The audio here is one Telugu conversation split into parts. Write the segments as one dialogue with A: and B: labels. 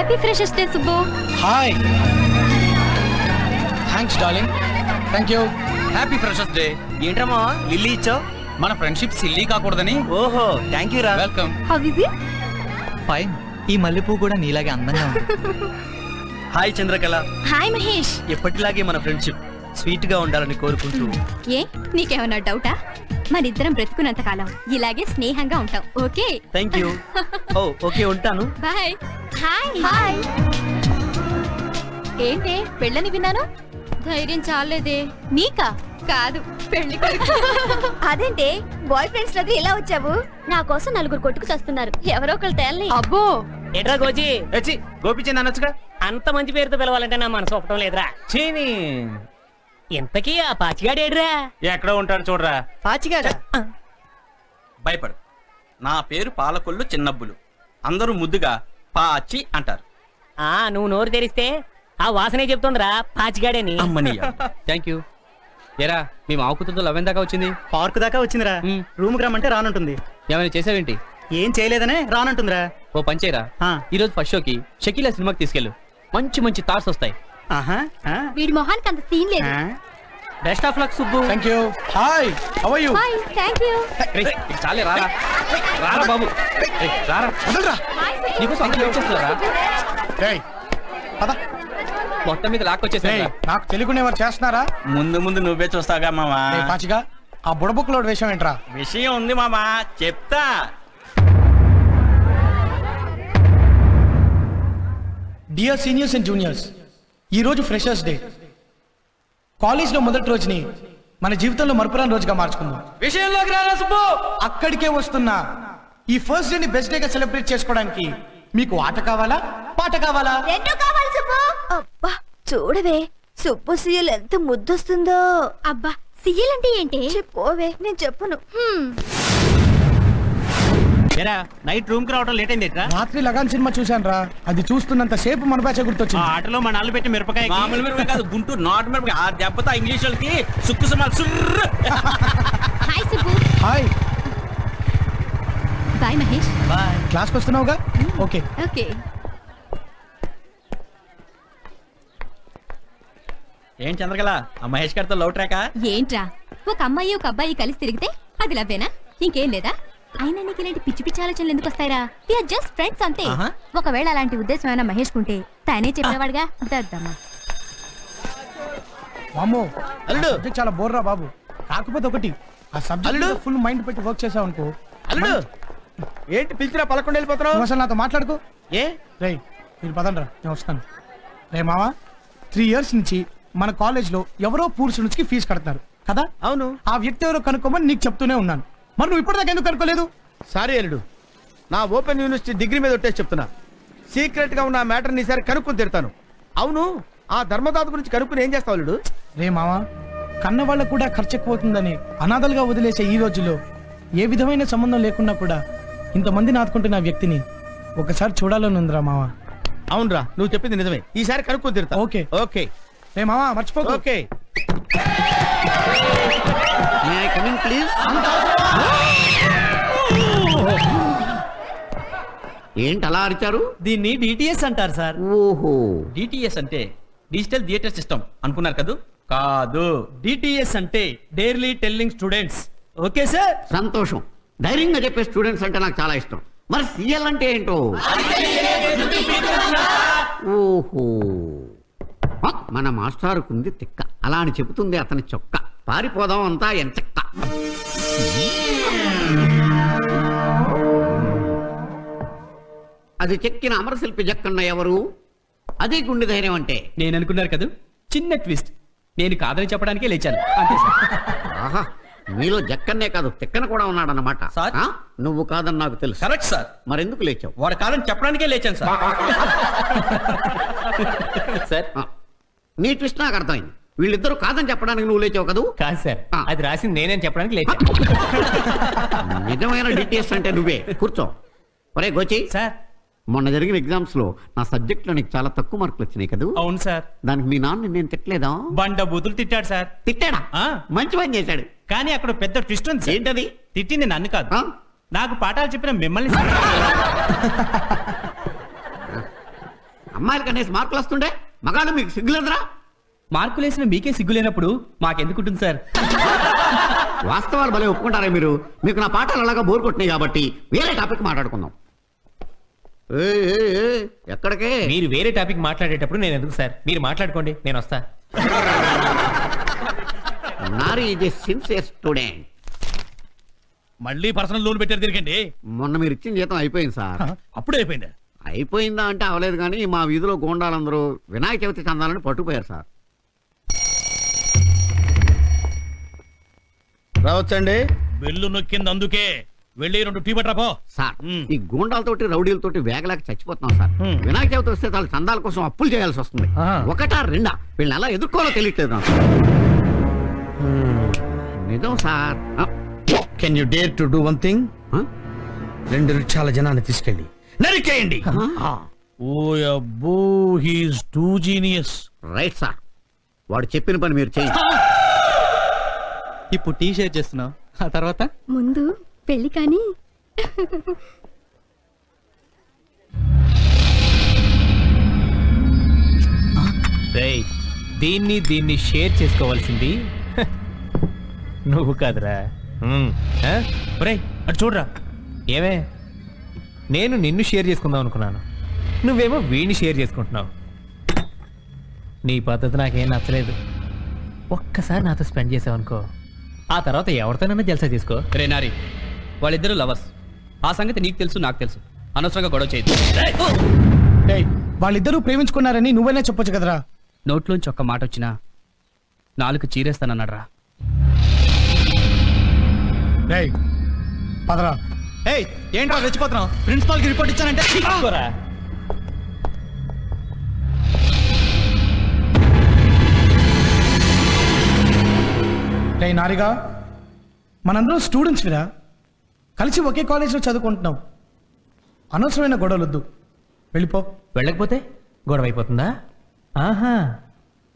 A: Happy freshers day Subbu.
B: Hi, thanks darling. Thank you.
C: Happy freshers day. ఏంట్రమ్మా లిల్లీ ఇచ్చావు? మన ఫ్రెండ్షిప్ సిల్లీ కాకూడదని. ఓహో, థ్యాంక్ యూ రా. Welcome.
A: How is it?
D: Fine. ఈ మల్లెపూ కూడా నీలాగే అందంగా ఉంది.
C: హాయ్ చంద్రకళ.
A: హాయ్ మహేష్.
C: ఎప్పటిలాగే మన ఫ్రెండ్షిప్ స్వీట్ గా ఉండాలని కోరుకుంటూ.
A: ఏ నీకేమన్నా డౌటా? మనిద్దరం బ్రతుకున్నంత కాలం ఇలాగే స్నేహంగా ఉంటాం. ఓకే?
C: Thank you. ఓ ఓకే, ఉంటాను.
A: బాయ్. హాయ్. హాయ్. ఏంటే పెళ్ళని విన్నాను? ధైర్యం చాలేదే. నీకా? కాదు, పెళ్లి కొడుకు.
E: అదేంటే బాయ్ ఫ్రెండ్స్ దగ్గర ఇలా వచ్చావు?
A: నా కోసం నలుగురు కొట్టుకు చస్తున్నారు. ఎవరో ఒకరు తేలని. అబ్బో,
F: ఎట్రా గోచి?
C: వచ్చి గోపిచంద్ అనొచ్చుగా.
F: అంత మంచి పేరుతో పిలవాలంటే నా మనసు ఒప్పటం లేదురా.
C: చీని
F: ఇంతకీ ఆ పాచిగాడు ఏడ్రా?
C: ఎక్కడ ఉంటాడు చూడరా.
F: పాచిగాడా?
G: భయపడు, నా పేరు పాలకొల్లు చిన్నబ్బులు. అందరూ ముద్దుగా పాచి అంటారు.
F: నువ్వు నోరు తెరిస్తే ఆ వాసనే చెప్తుందిరా పాచిగాడని.
G: అమ్మనియ.
C: Thank you. ఏరా మీ మావ కూతురుతో లవ్ దాకా వచ్చింది?
D: పార్క్ దాకా వచ్చిందిరా. రూమ్ కి రమ్మంటే రానంటుంది.
C: ఏమైనా చేసావేంటి?
D: ఏం చేయలేదనే రానంటుందిరా.
C: ఓ పంచేరా, ఈ రోజు ఫస్ట్ షోకి షకీలా సినిమాకి తీసుకెళ్ళు. మంచి మంచి థాట్స్ వస్తాయి.
A: వీడి మొహానికి అంత సీన్ లేదు.
C: Best of luck Subbu.
B: Thank you. Hi, how are you?
A: Hi, thank you.
C: చాలే రారా. రారా బాబు, రారా.
B: వదలరా.
C: నీకోసం అందరూ వెయిట్ చేస్తున్నారా?
B: రేయ్ పద.
C: మొత్తం మీద లాక్కొచ్చేసా.
B: నాకు తెలియకుండా ఎవరు చేస్తున్నారా?
G: ముందు ముందు నువ్వే చూస్తావుగా మామా.
B: రేయ్ పాచిగా, ఆ బుడబుక్కులోడు వేషం ఏంట్రా?
G: విషయం ఉంది మామా, చెప్తా.
B: డియర్ సీనియర్స్ అండ్ జూనియర్స్, ఈ రోజు ఫ్రెషర్స్ డే. కాలేజ్లో మొదటి రోజుని మన జీవితంలో మరపురాని రోజుగా మార్చుకుందాం.
C: విషయంలోకి రారా సుబ్బు.
B: అక్కడికే వస్తున్నా. ఈ ఫస్ట్ డేని బెస్ట్ డేగా సెలబ్రేట్ చేసుకోవడానికి మీకు ఆట కావాలా, పాట కావాలా?
E: రెండు కావాలి సుబ్బు. అబ్బా చూడవే, సుబ్బు సీఎల్ ఎంత ముద్దొస్తుందో.
A: అబ్బా, సీఎల్ అంటే ఏంటి?
E: పోవే, నేను చెప్పను.
C: నైట్ రూమ్ కి రావడం లేట్ అయింది.
B: రాత్రి లగాన్ సినిమా చూశాను రా. అది చూస్తున్నంత సేపు మన బ్యాచ్ గుర్తొచ్చింది.
C: ఆటలో మన నాళ్ళు పెట్టి మిరపకాయ.
G: మామూలు మిరపకాయ కాదు, గుంటూరు నాటు మిరపకాయ. ఆ దెబ్బతో ఇంగ్లీష్ వాళ్ళకి సుక్కు సుమాలు సుర్రు.
A: Hi Subbu.
B: Hi.
A: Bye Mahesh.
C: Bye.
B: క్లాస్కి వస్తున్నావుగా? ఓకే.
A: ఓకే.
G: ఏం చంద్రకళ, ఆ మహేష్ గారితో లవ్ ట్రాకా?
A: ఏంట్రా, ఒక అమ్మాయి ఒక అబ్బాయి కలిసి తిరిగితే అది లవ్వేనా? ఇంకేం లేదా? అయినా నీకు ఇలాంటి పిచ్చి పిచ్చి ఆలోచనలు ఎందుకు వస్తాయిరా? వి ఆర్ జస్ట్ ఫ్రెండ్స్ అంతే. ఒకవేళ అలాంటి ఉద్దేశం ఏమైనా మహేష్ కుంటే తానే చెప్పేవాడుగా. దద్దమ్మా.
B: వామ్మో,
G: అల్లుడు
B: సబ్జెక్ట్ చాలా బోర్ రా బాబు. కాకపోతే ఒకటి, ఆ సబ్జెక్ట్ ఫుల్ మైండ్ పెట్టి వర్క్ చేసావు అనుకో.
G: అల్లుడు ఏంటి పిలిచినా పలకుండా వెళ్ళిపోతున్నావు?
B: నువ్వు అసలు నాతో మాట్లాడుకో.
G: ఏ
B: రేయ్ మీరు పదండ్రా, నేను వస్తాను. రే మావా, 3 years నుంచి మన కాలేజ్లో ఎవరో పూర్ స్టూడెంట్స్ కి ఫీజు కడతారు కదా?
G: అవును.
B: ఆ వ్యక్తి ఎవరో కనుక్కోమని నీకు చెప్తూనే ఉన్నాను. మరి నువ్వు ఇప్పటిదాకా ఎందుకు కనుక్కోలేదు?
H: సారీ అల్లుడు, నా ఓపెన్ యూనివర్సిటీ డిగ్రీ మీద ఒట్టేసి చెప్తున్నా. సీక్రెట్ గా ఉన్న మ్యాటర్ ఈసారి కనుక్కొని తిడతాను. అవును, ఆ ధర్మదాత గురించి కనుక్కుని ఏం చేస్తావు అల్లుడు?
B: రే మావా, కన్న వాళ్ళకు కూడా ఖర్చు ఎక్కువ అవుతుందని అనాథలుగా వదిలేసే ఈ రోజులో ఏ విధమైన సంబంధం లేకున్నా కూడా ఇంతమంది నాటుకుంటున్న వ్యక్తిని ఒకసారి చూడాలని ఉందిరా మావా.
H: అవునరా, నువ్వు చెప్పింది నిజమే. ఈసారి కనుక్కొని తిడతా.
B: Okay
H: okay.
B: రే మావా మర్చిపోకు.
H: ఓకే.
I: ఏంటి అలా అరిచారు?
C: దీన్ని డిటిఎస్ అంటారు సార్.
I: ఓహో,
G: డిటిఎస్ అంటే డిజిటల్ థియేటర్ సిస్టమ్ అనుకున్నారు కదూ? కాదు.
C: డిటిఎస్ అంటే డైర్లీ టెల్లింగ్ స్టూడెంట్స్. Okay sir.
I: సంతోషం. ధైర్యంగా చెప్పే స్టూడెంట్స్ అంటే నాకు చాలా ఇష్టం. మరి సిఎల్ అంటే ఏంటో? ఓహో, మన మాస్టారుకుంది తిక్క, అలా అని చెబుతుంది అతని చొక్క. పారిపోదాం అంతా ఎంచక్క. అది చెక్కిన అమరశిల్పి జక్కన్న ఎవరు? అదే గుండె ధైర్యం అంటే.
C: నేను అనుకున్నారు కదా, చిన్న ట్విస్ట్. నేను కాదని చెప్పడానికే లేచాను అంతే సార్.
I: ఆహా, మీలో జక్కన్నే కాదు తిక్కన కూడా ఉన్నాడన్నమాట.
G: సార్?
I: నువ్వు కాదని నాకు తెలుసు.
G: Correct sir.
I: మరెందుకు లేచావు?
G: వాడు కాదని చెప్పడానికే లేచాను సార్.
C: సార్,
I: నీ ట్విస్ట్ నాకు అర్థమైంది. వీళ్ళిద్దరూ కాదని చెప్పడానికి నువ్వు లేచావు కదూ?
C: కాదు సార్, అది రాసింది నేనేం చెప్పడానికి లేచాను.
I: నిజమైన డిటిఎస్ అంటే నువ్వే. కూర్చో. ఒరే గోచి
C: సార్,
I: మొన్న జరిగిన ఎగ్జామ్స్ లో నా సబ్జెక్ట్ లో నీకు చాలా తక్కువ మార్కులు వచ్చినాయి కదూ?
C: అవును సార్.
I: దానికి మీ నాన్న నేను తిట్టలేదా?
C: బండ బూతులు తిట్టాడు సార్.
I: తిట్టాడా? మంచి పని చేశాడు.
C: కానీ అక్కడ పెద్ద ట్విస్ట్ ఉంది.
I: ఏంటది?
C: తిట్టింది నన్ను కాదు, నాకు పాఠాలు చెప్పిన మిమ్మల్ని.
I: అమ్మాయిలు కనేసి మార్కులు వస్తుండే మగాళ్ళు మీకు సిగ్గులేదురా?
D: మార్కులు వేసిన మీకే సిగ్గు లేనప్పుడు మాకెందుకుంటుంది సార్?
I: వాస్తవాలు భలే ఒప్పుకుంటారే మీరు. మీకు నా పాఠాలు అలాగా బోర్ కొట్టినాయి కాబట్టి వేరే టాపిక్ మాట్లాడుకుందాం. ఎక్కడికే?
D: మీరు వేరే టాపిక్ మాట్లాడేటప్పుడు నేను ఎందుకు సార్? మీరు మాట్లాడుకోండి, నేను వస్తా.
I: నారీ ఈజ్ ఏ సిన్సియర్ స్టూడెంట్.
G: మళ్ళీ పర్సనల్ లోన్ పెట్టారు తిరిగండి.
I: మొన్న మీరు ఇచ్చిన జీతం అయిపోయింది సార్.
G: అప్పుడే అయిపోయిందా?
I: అయిపోయిందా అంటే అవలేదు, కానీ మా వీధిలో గోండాలందరూ వినాయక చవితి చందాలని పట్టుకుపోయారు సార్.
H: రావచ్చండి.
G: బెల్లు నొక్కింది అందుకే. వెళ్ళి 2 టీ పట్రా పో.
I: సార్ ఈ గూండాలతోటి రౌడీలతోటి వేగలేక చచ్చిపోతున్నాం సార్. వినాయక చవితి వస్తే చాలా చందాల కోసం అప్పులు చేయాల్సి వస్తుంది. ఒకటా రెండా వీళ్ళని ఎలా ఎదుర్కోవాలో తెలియట్లేదు నాకు. నిజం sir.
H: Can you dare to do one thing? 2 రిక్షాల జనాన్ని తీసుకెళ్ళి నరికేయండి.
G: ఓ అబ్బో, he's two genius.
I: Right sir, వాడు చెప్పిన పని మీరు చేయండి.
D: ఇప్పుడు టీ షేర్ చేస్తున్నావు, ఆ తర్వాత
A: ముందు పెళ్లి కానీ.
D: దీన్ని షేర్ చేసుకోవాల్సింది నువ్వు కాదురా. అటు చూడరా. ఏమే, నేను నిన్ను షేర్ చేసుకుందాం అనుకున్నాను, నువ్వేమో వీడిని షేర్ చేసుకుంటున్నావు. నీ పద్ధతి నాకేం నచ్చలేదు. ఒక్కసారి నాతో స్పెండ్ చేసావనుకో, ఆ తర్వాత ఎవరితోనైనా జల్సా చేసుకో.
C: రే నారి, వాళ్ళిద్దరు లవర్స్. ఆ సంగతి నీకు తెలుసు, నాకు తెలుసు. అనవసరంగా గొడవ చేయదు.
B: వాళ్ళిద్దరూ ప్రేమించుకున్నారని నువ్వైనా చెప్పొచ్చు కదరా.
C: నోట్లోంచి ఒక్క మాట వచ్చినా 4 చీరేస్తానన్నాడ్రా.
B: పదరా.
D: ఏంట్రా రెచ్చిపోతున్నావు? ప్రిన్సిపాల్ కి రిపోర్ట్ ఇచ్చానంటే
B: నారిగా, మనందరం స్టూడెంట్స్ విరా, కలిసి ఒకే కాలేజీలో చదువుకుంటున్నాం. అనవసరమైన గొడవలొద్దు, వెళ్ళిపో.
D: వెళ్ళకపోతే గొడవ అయిపోతుందా? ఆహా,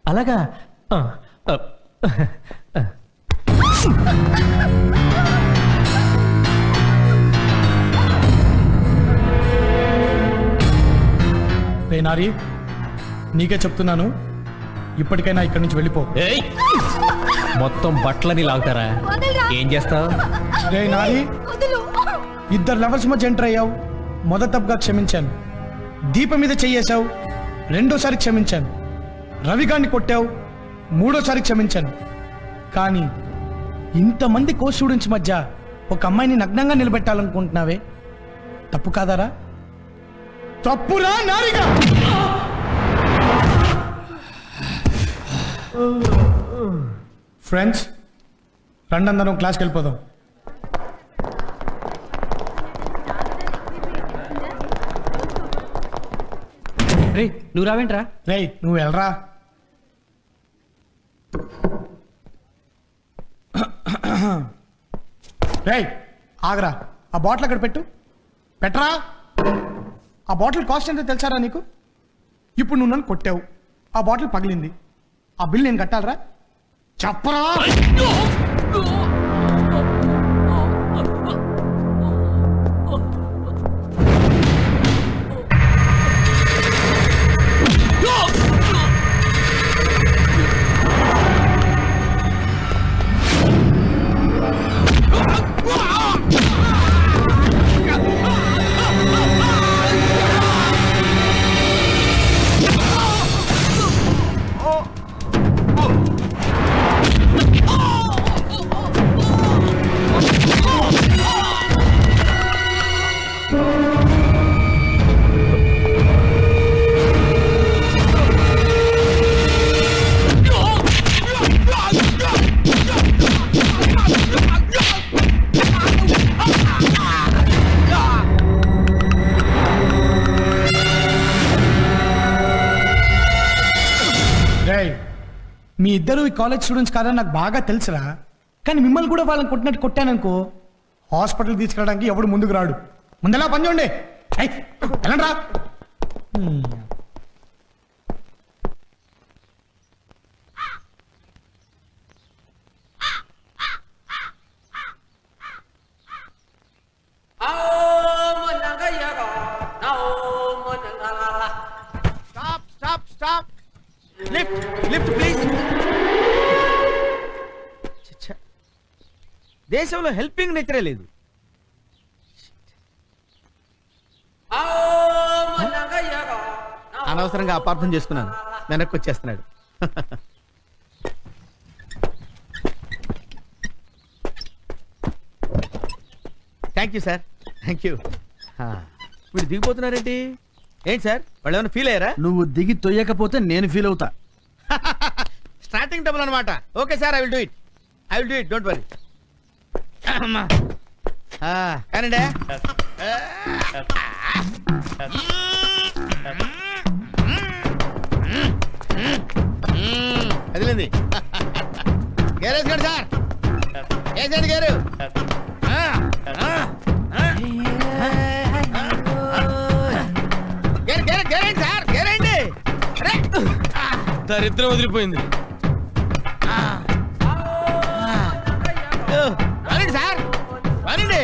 D: అలాగా.
B: రే నారి, నీకే చెప్తున్నాను, ఇప్పటికైనా ఇక్కడి నుంచి వెళ్ళిపో.
D: మొత్తం బట్టలని లాగుతారా? ఏం చేస్తావు?
B: రే నారి, 2 లెవెల్స్ మధ్య ఎంటర్ అయ్యావు. మొదటి తప్పుగా క్షమించాను. దీపం మీద చెయ్యేశావు, 2వ క్షమించాను. రవిగాన్ని కొట్టావు, 3వ క్షమించాను. కానీ ఇంతమంది కో స్టూడెంట్స్ మధ్య ఒక అమ్మాయిని నగ్నంగా నిలబెట్టాలనుకుంటున్నావే, తప్పు కాదారా? తప్పురా నారిగా. ఫ్రెండ్స్, రండందరం క్లాస్కి వెళ్ళిపోదాం.
C: రే, నువ్వు రావేంట్రా?
B: రేయ్, నువ్వు వెళ్ళరా. రేయ్, ఆగరా. ఆ బాటిల్ అక్కడ పెట్టరా. ఆ బాటిల్ కాస్ట్ ఎంతో తెలుసారా నీకు? ఇప్పుడు నువ్వు నన్ను కొట్టావు, ఆ బాటిల్ పగిలింది, ఆ బిల్ నేను కట్టాలరా? చెప్పరా. మీ ఇద్దరు ఈ కాలేజ్ స్టూడెంట్స్ కాదని నాకు బాగా తెలుసురా. కానీ మిమ్మల్ని కూడా వాళ్ళని కొట్టినట్టు కొట్టాననుకో, హాస్పిటల్ తీసుకెళ్ళడానికి ఎవడు ముందుకు రాడు. ముందెలా పని చూడండి. వెళ్ళండి రా.
H: Lift lift please. దేశంలో హెల్పింగ్ నేచరే లేదు. అనవసరంగా అపార్థం చేసుకున్నాను. వెనక్కి వచ్చేస్తున్నాడు. Thank you sir, thank you. వీడు దిగిపోతున్నారేంటి? ఏంటి సార్, వాళ్ళు ఏమైనా ఫీల్ అయ్యారా?
J: నువ్వు దిగి తొయ్యకపోతే నేను ఫీల్ అవుతా.
H: స్టార్టింగ్ డబుల్ అనమాట. Okay sir, I will do it, don't worry. కానండి. అదిలేండి. గేరేసుకోండి సార్, వేసండి గారు. గేరేండి సార్, గేరేండి.
C: దరిద్రం వదిలిపోయింది.
H: వరండి సార్, వరండి.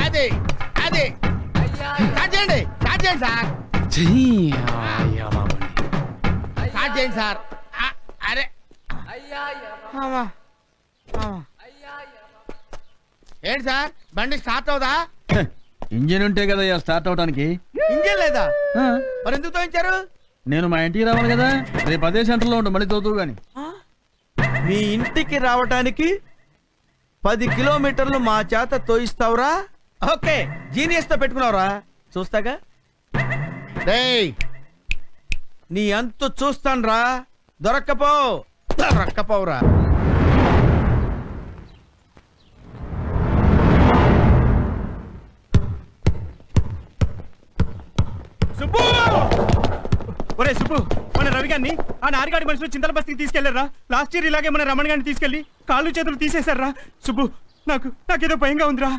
H: అదే అదే స్టార్ట్ చేయండి, స్టార్ట్ చేయండి సార్, స్టార్ట్ చేయండి సార్. అరే ఏంటి సార్, బండి స్టార్ట్ అవుదా?
J: ఇంజిన్ ఉంటే కదా స్టార్ట్ అవడానికి.
H: ఇంజిన్ లేదా? మరి ఎందుకు తోయించారు?
J: నేను మా ఇంటికి రావాలి కదా, రేపు అదే సెంటర్లో ఉండు, మళ్ళీ తోతూ గాని.
H: మీ ఇంటికి రావటానికి 10 కిలోమీటర్లు మా చేత తోయిస్తావురా? ఓకే, జీనియస్ తో పెట్టుకున్నావురా, చూస్తాగా. రేయ్, నీ అంతు చూస్తాన్రా. దొరక్కపోవురా.
C: సుబ్బు, ఒరే సుబ్బు, మన రవి గారిని ఆ నారిగాడి మనుషులు చింతల బస్తికి తీసుకెళ్లారా? లాస్ట్ ఇయర్ ఇలాగే మన రమణ గారిని తీసుకెళ్లి కాళ్ళు చేతులు తీసేశారా? సుబ్బు, నాకేదో భయంగా ఉందిరా.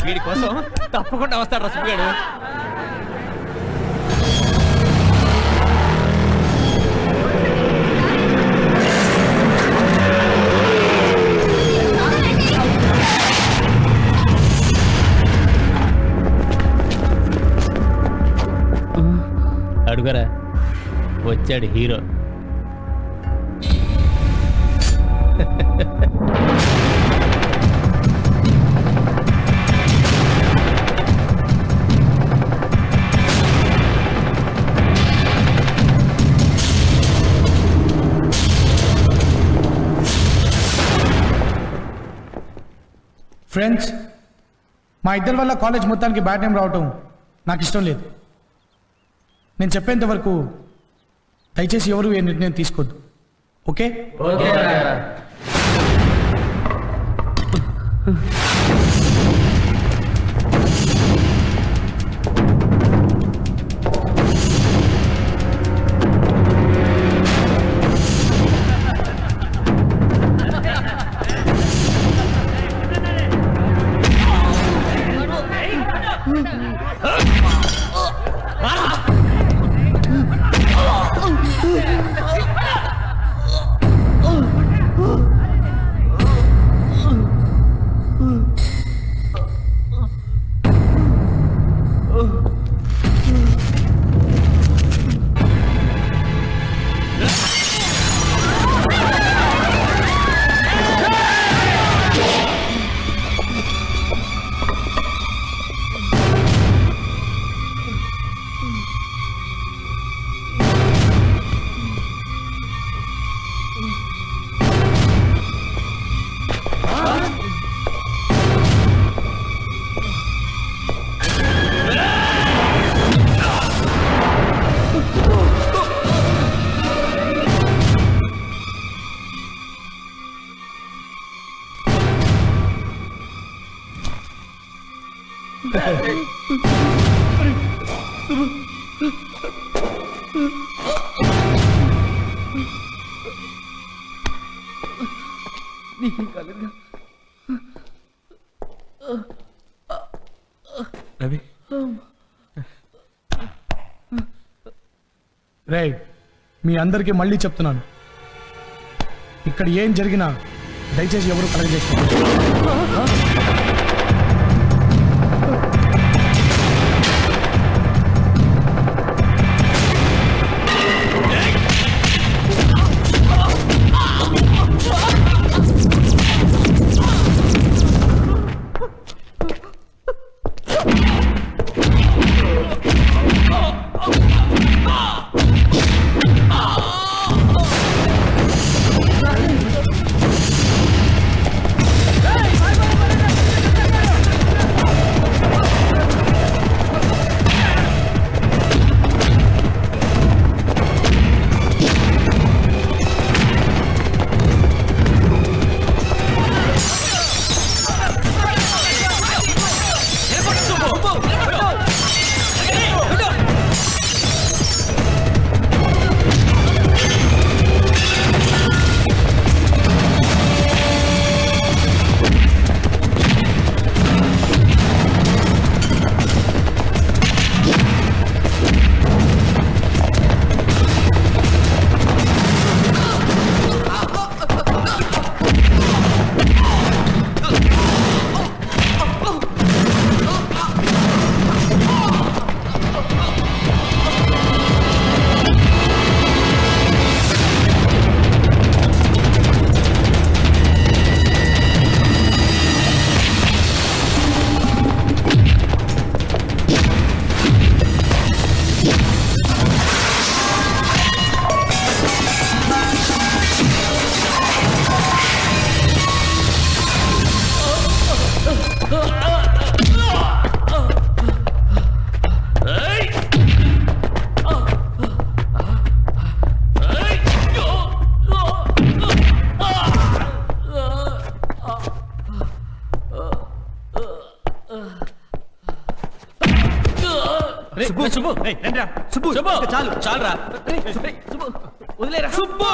C: వీడి కోసం తప్పకుండా వస్తాడు రసుగాడు.
D: అడుగరా, వచ్చాడు హీరో.
B: ఫ్రెండ్స్, మా ఇద్దరి వల్ల కాలేజ్ మొత్తానికి బ్యాడ్ నేమ్ రావటం నాకు ఇష్టం లేదు. నేను చెప్పేంత వరకు దయచేసి ఎవరు ఏ నిర్ణయం తీసుకోవద్దు. ఓకే?
C: రవి
B: రే మీ అందరికీ మళ్ళీ చెప్తున్నాను, ఇక్కడ ఏం జరిగినా దయచేసి ఎవరు కలగజేసుకోండి.
C: సుబ్బు సుబ్బు రండిరా సుబ్బు సుబ్బు చాలు చాలురా సుబ్బు వదిలేరా సుబ్బు